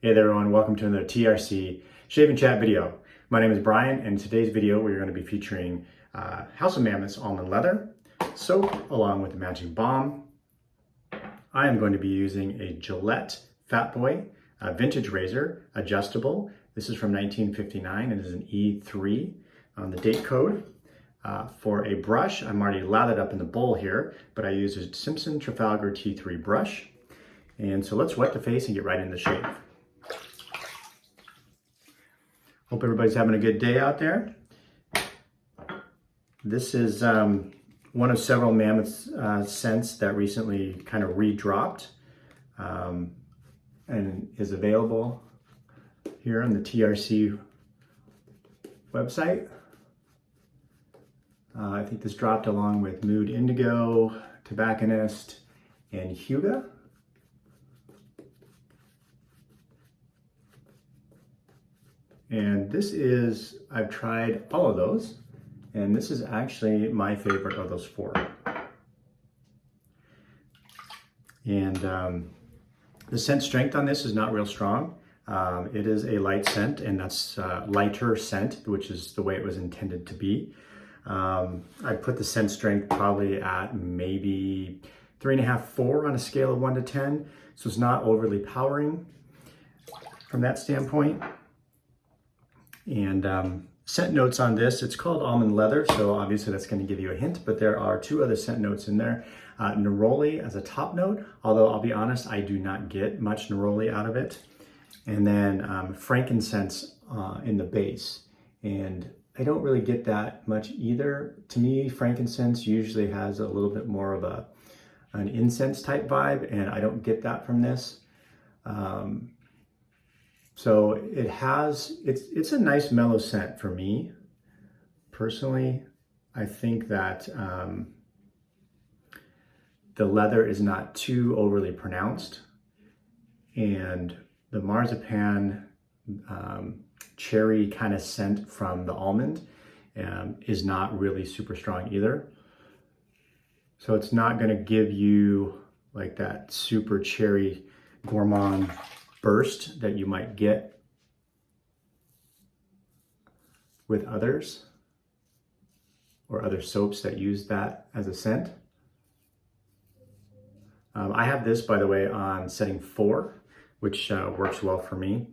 Hey there everyone, welcome to another TRC Shave and Chat video. My name is Brian, and in today's video we're going to be featuring House of Mammoth's Almond Leather soap along with the matching balm. I am going to be using a Gillette Fatboy vintage razor, adjustable. This is from 1959 and is an E3 on the date code. For a brush, I'm already lathered up in the bowl here, but I use a Simpson Trafalgar T3 brush. And so let's wet the face and get right into the shave. Hope everybody's having a good day out there. This is one of several Mammoth scents that recently kind of re-dropped and is available here on the TRC website. I think this dropped along with Mood Indigo, Tobacconist, and Huga. And this is, I've tried all of those, and this is actually my favorite of those four. And the scent strength on this is not real strong. It is a light scent, and that's lighter scent, which is the way it was intended to be. I put the scent strength probably at maybe 3.5, 4 on a scale of 1 to 10. So it's not overly powering from that standpoint. And scent notes on this, it's called Almond Leather, so obviously that's going to give you a hint, but there are 2 other scent notes in there. Neroli as a top note, although I'll be honest, I do not get much neroli out of it. And then frankincense in the base, and I don't really get that much either. To me, frankincense usually has a little bit more of an incense type vibe, and I don't get that from this. So it has, it's a nice mellow scent for me. Personally, I think that the leather is not too overly pronounced, and the marzipan cherry kind of scent from the almond is not really super strong either. So it's not going to give you like that super cherry gourmand burst that you might get with others or other soaps that use that as a scent. I have this, by the way, on setting 4, which works well for me.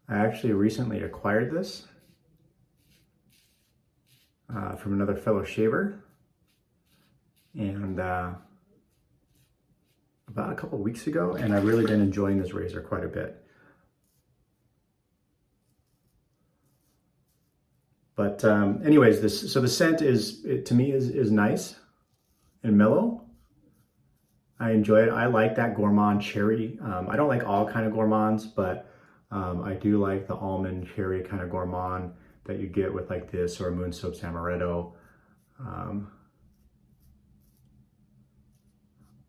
I actually recently acquired this from another fellow shaver, and about a couple weeks ago, and I've really been enjoying this razor quite a bit. But anyways, so the scent to me is nice and mellow. I enjoy it. I like that gourmand cherry. I don't like all kind of gourmands, but I do like the almond cherry kind of gourmand that you get with like this or Moon Soaps Amaretto.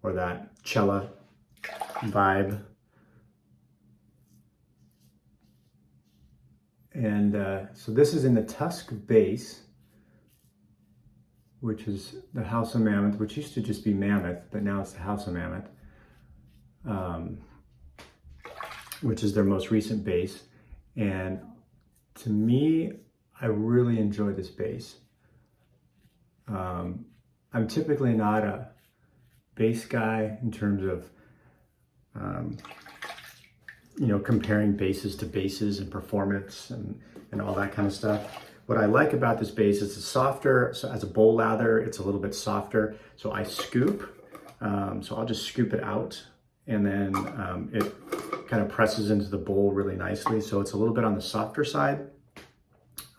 Or that cella vibe. And so this is in the Tusk base, which is the House of Mammoth, which used to just be Mammoth, but now it's the House of Mammoth, which is their most recent base. And to me, I really enjoy this base. I'm typically not a base guy in terms of comparing bases to bases and performance and all that kind of stuff. What I like about this base is it's softer. So as a bowl lather, it's a little bit softer. So I scoop, so I'll just scoop it out, and then it kind of presses into the bowl really nicely. So it's a little bit on the softer side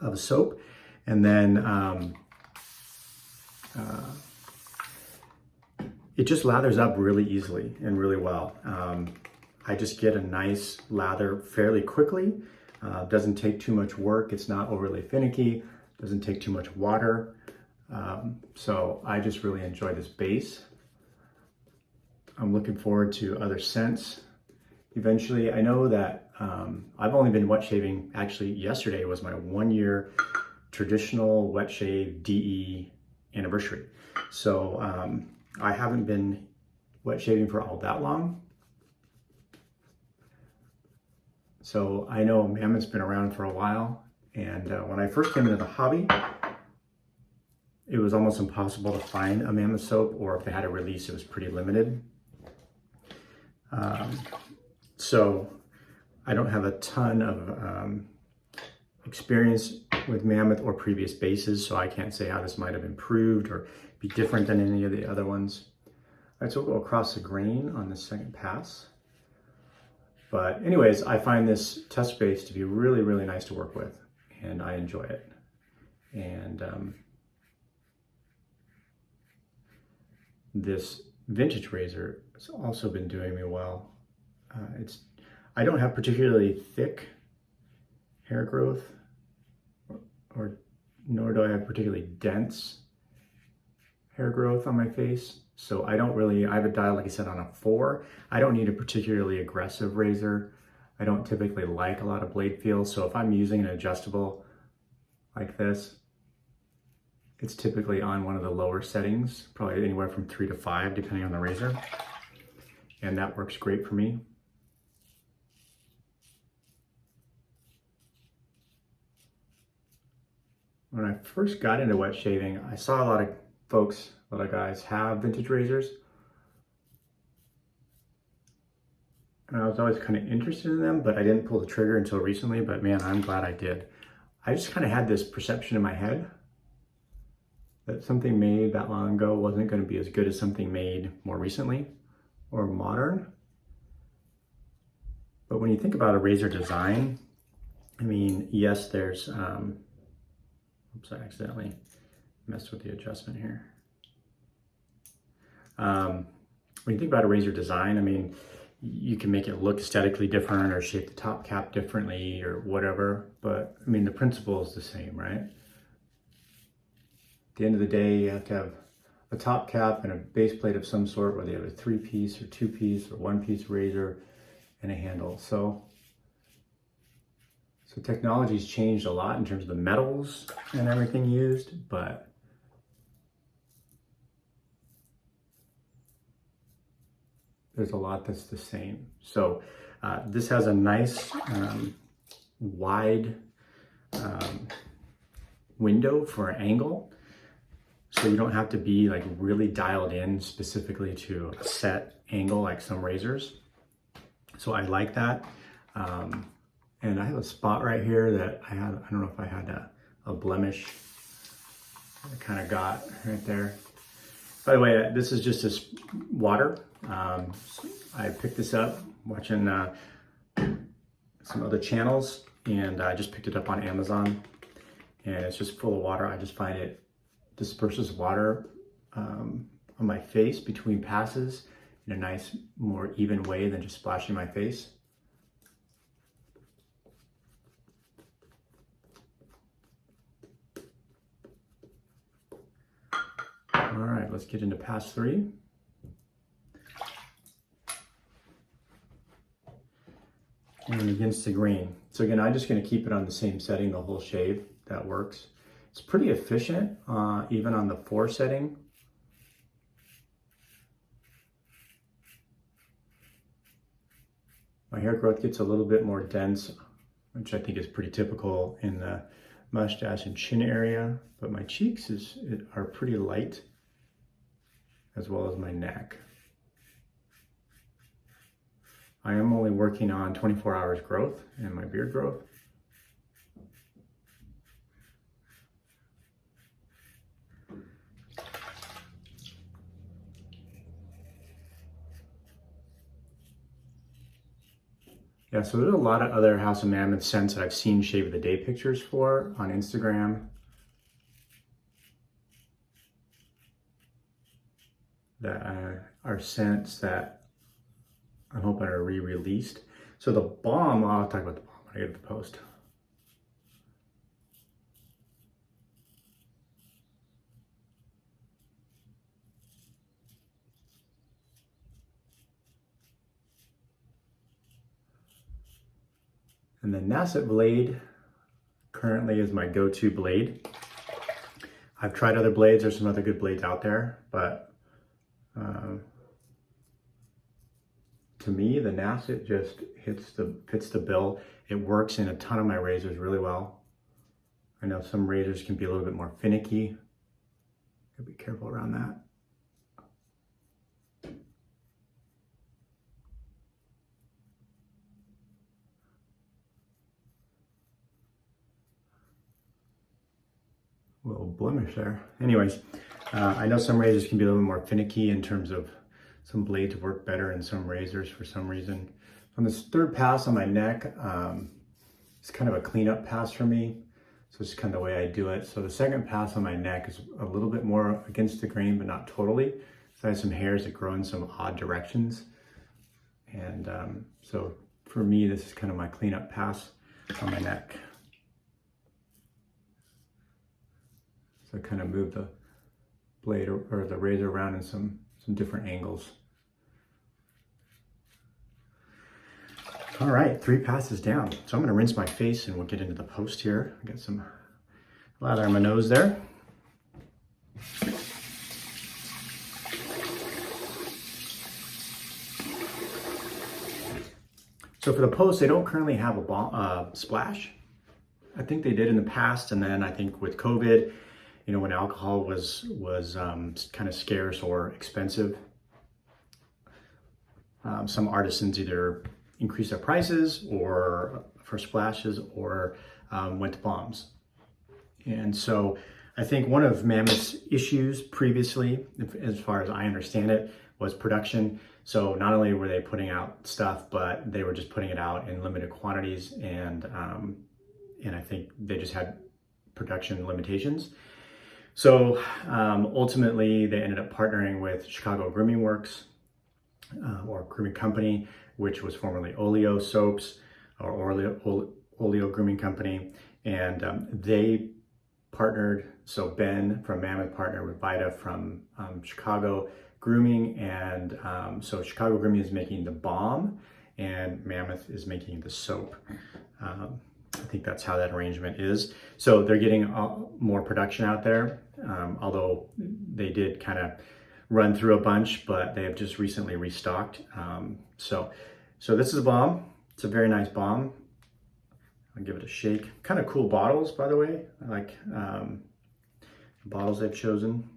of the soap. And then it just lathers up really easily and really well. I just get a nice lather fairly quickly. Doesn't take too much work. It's not overly finicky. Doesn't take too much water. So I just really enjoy this base. I'm looking forward to other scents. Eventually, I know that I've only been wet shaving. Actually, yesterday was my 1-year traditional wet shave DE anniversary. So I haven't been wet shaving for all that long. So I know Mammoth's been around for a while, and when I first came into the hobby, it was almost impossible to find a Mammoth soap, or if they had a release, it was pretty limited. So I don't have a ton of experience with Mammoth or previous bases, so I can't say how this might have improved or be different than any of the other ones. All right, so we'll go across the grain on the second pass. But anyways, I find this Tusk base to be really, really nice to work with, and I enjoy it. And this vintage razor has also been doing me well. I don't have particularly thick hair growth, or nor do I have particularly dense hair growth on my face. So I have a dial, like I said, on a 4. I don't need a particularly aggressive razor. I don't typically like a lot of blade feel. So if I'm using an adjustable like this, it's typically on one of the lower settings, probably anywhere from 3 to 5, depending on the razor. And that works great for me. When I first got into wet shaving, I saw a lot of guys have vintage razors. And I was always kind of interested in them, but I didn't pull the trigger until recently, but man, I'm glad I did. I just kind of had this perception in my head that something made that long ago wasn't going to be as good as something made more recently or modern. But when you think about a razor design, I mean, yes, there's, oops, I accidentally messed with the adjustment here. When you think about a razor design, I mean, you can make it look aesthetically different or shape the top cap differently or whatever, but I mean, the principle is the same, right? At the end of the day, you have to have a top cap and a base plate of some sort, whether you have a 3-piece or 2-piece or 1-piece razor and a handle. So technology's changed a lot in terms of the metals and everything used, but there's a lot that's the same. So this has a nice wide window for an angle. So you don't have to be like really dialed in specifically to a set angle like some razors. So I like that. And I have a spot right here that I don't know if I had a blemish I kind of got right there. By the way, this is just this water. I picked this up watching some other channels, and I just picked it up on Amazon, and it's just full of water. I just find it disperses water on my face between passes in a nice, more even way than just splashing my face. All right, let's get into pass 3. And against the grain. So again, I'm just going to keep it on the same setting the whole shave. That works. It's pretty efficient, even on the 4 setting. My hair growth gets a little bit more dense, which I think is pretty typical in the mustache and chin area, but my cheeks are pretty light, as well as my neck. I am only working on 24 hours growth in my beard growth. Yeah, so there's a lot of other House of Mammoth scents that I've seen Shave of the Day pictures for on Instagram that are scents that I'm hoping are re-released. So the balm, I'll talk about the balm when I get to the post. And the Nacet Blade currently is my go-to blade. I've tried other blades, there's some other good blades out there, but to me, the Nacet just fits the bill. It works in a ton of my razors really well. I know some razors can be a little bit more finicky. Gotta be careful around that. A little blemish there. Anyways, I know some razors can be a little more finicky in terms of some blades work better in some razors for some reason. On this third pass on my neck, it's kind of a cleanup pass for me. So it's kind of the way I do it. So the second pass on my neck is a little bit more against the grain, but not totally. So I have some hairs that grow in some odd directions. And so for me, this is kind of my cleanup pass on my neck. So I kind of move the blade or the razor around in some different angles. All right, 3 passes down. So I'm gonna rinse my face and we'll get into the post here. I got some lather on my nose there. So for the post, they don't currently have a splash. I think they did in the past, and then I think with COVID, you know, when alcohol was kind of scarce or expensive, some artisans either increased their prices or for splashes or went to bombs. And so I think one of Mammoth's issues previously, as far as I understand it, was production. So not only were they putting out stuff, but they were just putting it out in limited quantities, and I think they just had production limitations. So ultimately, they ended up partnering with Chicago Grooming Works, or grooming company, which was formerly Oleo Soaps, or Oleo Grooming Company, and they partnered. So Ben from Mammoth partnered with Vida from Chicago Grooming, and so Chicago Grooming is making the balm, and Mammoth is making the soap. I think that's how that arrangement is. So they're getting more production out there, although they did kind of run through a bunch, but they have just recently restocked. So this is a balm. It's a very nice balm. I'll give it a shake. Kind of cool bottles, by the way. I like the bottles they've chosen.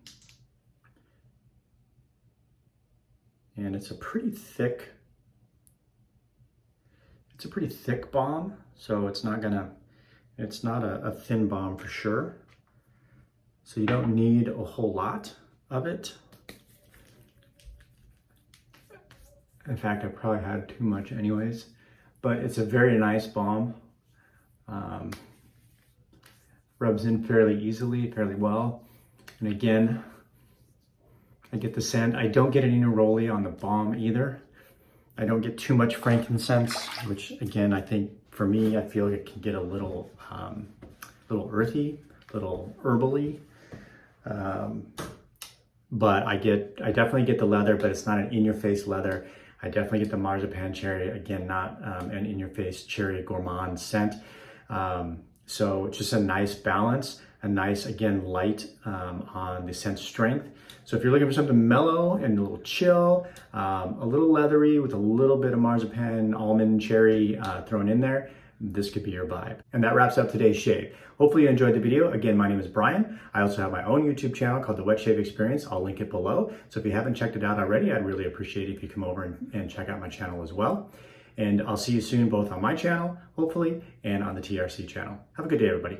And it's a pretty thick balm, so it's not a thin balm for sure. So you don't need a whole lot of it. In fact, I probably had too much anyways, but it's a very nice balm. Rubs in fairly easily, fairly well. And again, I get the scent. I don't get any neroli on the balm either. I don't get too much frankincense, which again, I think for me, I feel like it can get a little earthy, a little herbally. But I definitely get the leather, but it's not an in-your-face leather. I definitely get the marzipan cherry, again, not an in-your-face cherry gourmand scent. So it's just a nice balance, a nice, again, light on the scent strength. So if you're looking for something mellow and a little chill, a little leathery with a little bit of marzipan, almond, cherry thrown in there, this could be your vibe. And that wraps up today's shave. Hopefully you enjoyed the video. Again, my name is Brian. I also have my own YouTube channel called The Wet Shave Experience. I'll link it below. So if you haven't checked it out already, I'd really appreciate it if you come over and check out my channel as well. And I'll see you soon, both on my channel, hopefully, and on the TRC channel. Have a good day, everybody.